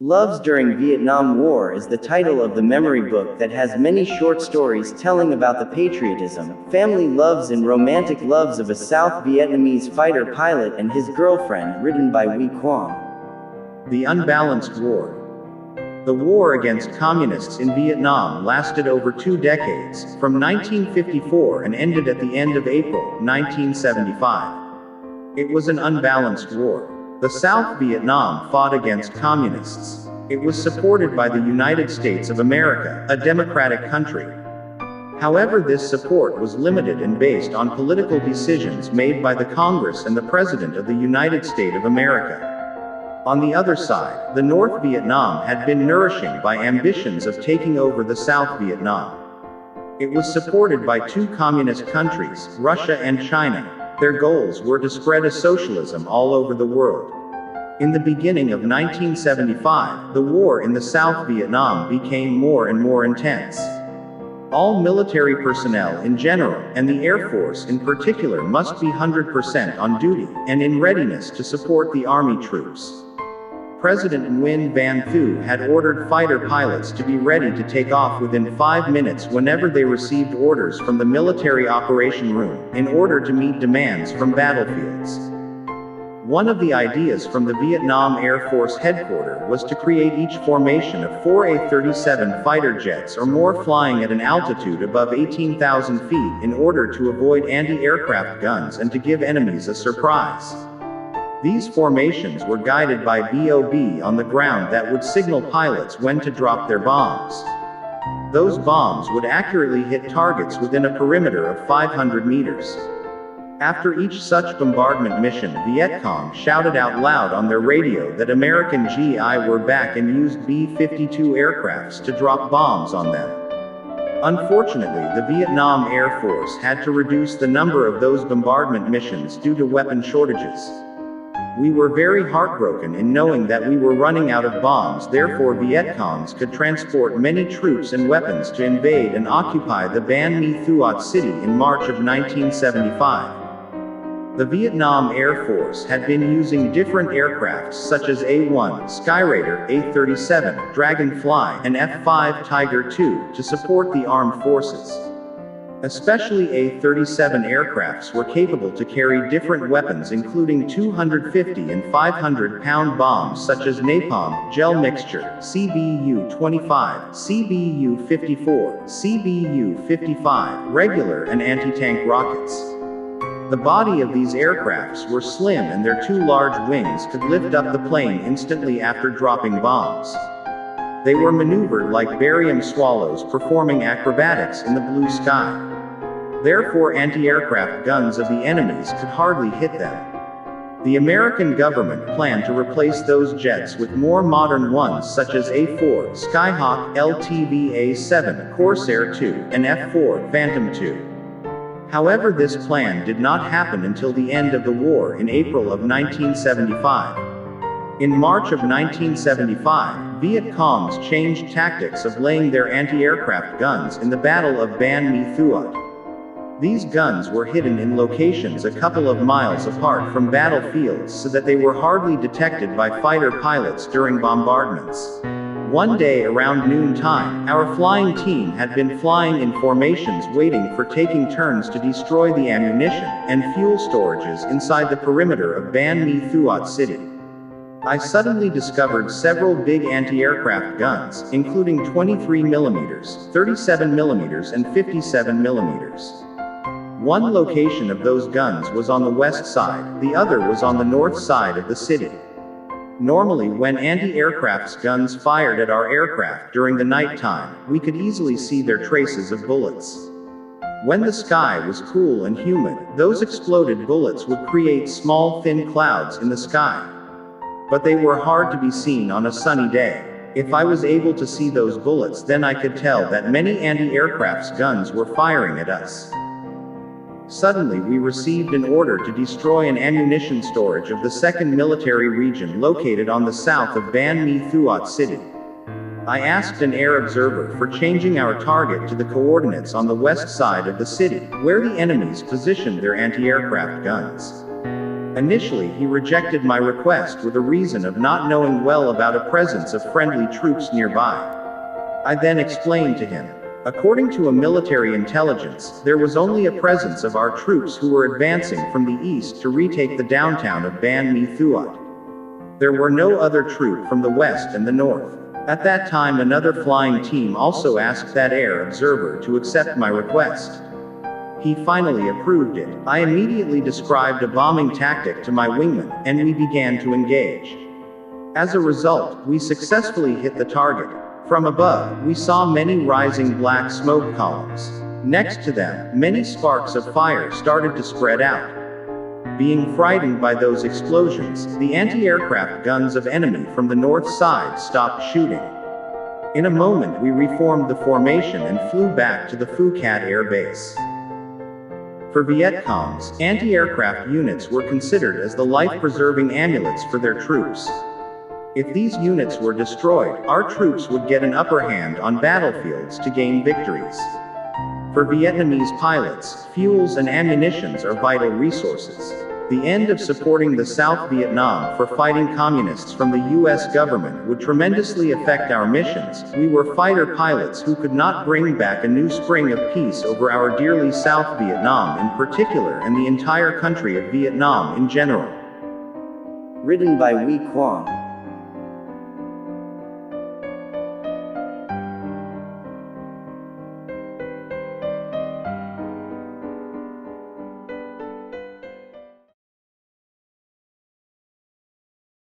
Loves During Vietnam War is the title of the memory book that has many short stories telling about the patriotism, family loves and romantic loves of a South Vietnamese fighter pilot and his girlfriend, written by Huy Quang. The Unbalanced War. The war against communists in Vietnam lasted over 2 decades, from 1954 and ended at the end of April 1975. It was an unbalanced war. The South Vietnam fought against communists. It was supported by the United States of America, a democratic country. However, this support was limited and based on political decisions made by the Congress and the President of the United States of America. On the other side, the North Vietnam had been nourishing by ambitions of taking over the South Vietnam. It was supported by 2 communist countries, Russia and China. Their goals were to spread a socialism all over the world. In the beginning of 1975, the war in the South Vietnam became more and more intense. All military personnel in general, and the Air Force in particular, must be 100% on duty, and in readiness to support the Army troops. President Nguyen Van Thu had ordered fighter pilots to be ready to take off within 5 minutes whenever they received orders from the military operation room, in order to meet demands from battlefields. One of the ideas from the Vietnam Air Force headquarters was to create each formation of 4 A-37 fighter jets or more flying at an altitude above 18,000 feet in order to avoid anti-aircraft guns and to give enemies a surprise. These formations were guided by BOB on the ground that would signal pilots when to drop their bombs. Those bombs would accurately hit targets within a perimeter of 500 meters. After each such bombardment mission, Viet Cong shouted out loud on their radio that American GI were back and used B-52 aircrafts to drop bombs on them. Unfortunately, the Vietnam Air Force had to reduce the number of those bombardment missions due to weapon shortages. We were very heartbroken in knowing that we were running out of bombs, therefore Viet Congs could transport many troops and weapons to invade and occupy the Ban Mi Thuot city in March of 1975. The Vietnam Air Force had been using different aircrafts such as A-1, Skyraider, A-37, Dragonfly, and F-5 Tiger II to support the armed forces. Especially A-37 aircrafts were capable to carry different weapons including 250 and 500-pound bombs such as napalm, gel mixture, CBU-25, CBU-54, CBU-55, regular and anti-tank rockets. The body of these aircrafts were slim and their 2 large wings could lift up the plane instantly after dropping bombs. They were maneuvered like barium swallows performing acrobatics in the blue sky. Therefore anti-aircraft guns of the enemies could hardly hit them. The American government planned to replace those jets with more modern ones such as A-4, Skyhawk, LTV A-7, Corsair II, and F-4, Phantom II. However, this plan did not happen until the end of the war in April of 1975. In March of 1975, Viet Congs changed tactics of laying their anti-aircraft guns in the Battle of Ban Mi Thuot. These guns were hidden in locations a couple of miles apart from battlefields so that they were hardly detected by fighter pilots during bombardments. One day around noontime, our flying team had been flying in formations waiting for taking turns to destroy the ammunition and fuel storages inside the perimeter of Ban Mi Thuot city. I suddenly discovered several big anti-aircraft guns, including 23mm, 37mm and 57mm. One location of those guns was on the west side, the other was on the north side of the city. Normally when anti-aircraft's guns fired at our aircraft during the night time, we could easily see their traces of bullets. When the sky was cool and humid, those exploded bullets would create small thin clouds in the sky. But they were hard to be seen on a sunny day. If I was able to see those bullets, then I could tell that many anti-aircraft's guns were firing at us. Suddenly we received an order to destroy an ammunition storage of the 2nd Military Region located on the south of Ban Mi Thuot city. I asked an air observer for changing our target to the coordinates on the west side of the city, where the enemies positioned their anti-aircraft guns. Initially, he rejected my request with a reason of not knowing well about a presence of friendly troops nearby. I then explained to him. According to a military intelligence, there was only a presence of our troops who were advancing from the east to retake the downtown of Ban Mi Thuot. There were no other troops from the west and the north. At that time, another flying team also asked that air observer to accept my request. He finally approved it. I immediately described a bombing tactic to my wingman, and we began to engage. As a result, we successfully hit the target. From above, we saw many rising black smoke columns. Next to them, many sparks of fire started to spread out. Being frightened by those explosions, the anti-aircraft guns of enemy from the north side stopped shooting. In a moment, we reformed the formation and flew back to the Phu Cat Air Base. For Viet Congs, anti-aircraft units were considered as the life-preserving amulets for their troops. If these units were destroyed, our troops would get an upper hand on battlefields to gain victories. For Vietnamese pilots, fuels and ammunitions are vital resources. The end of supporting the South Vietnam for fighting communists from the US government would tremendously affect our missions. We were fighter pilots who could not bring back a new spring of peace over our dearly South Vietnam in particular and the entire country of Vietnam in general. Written by Huy Quang.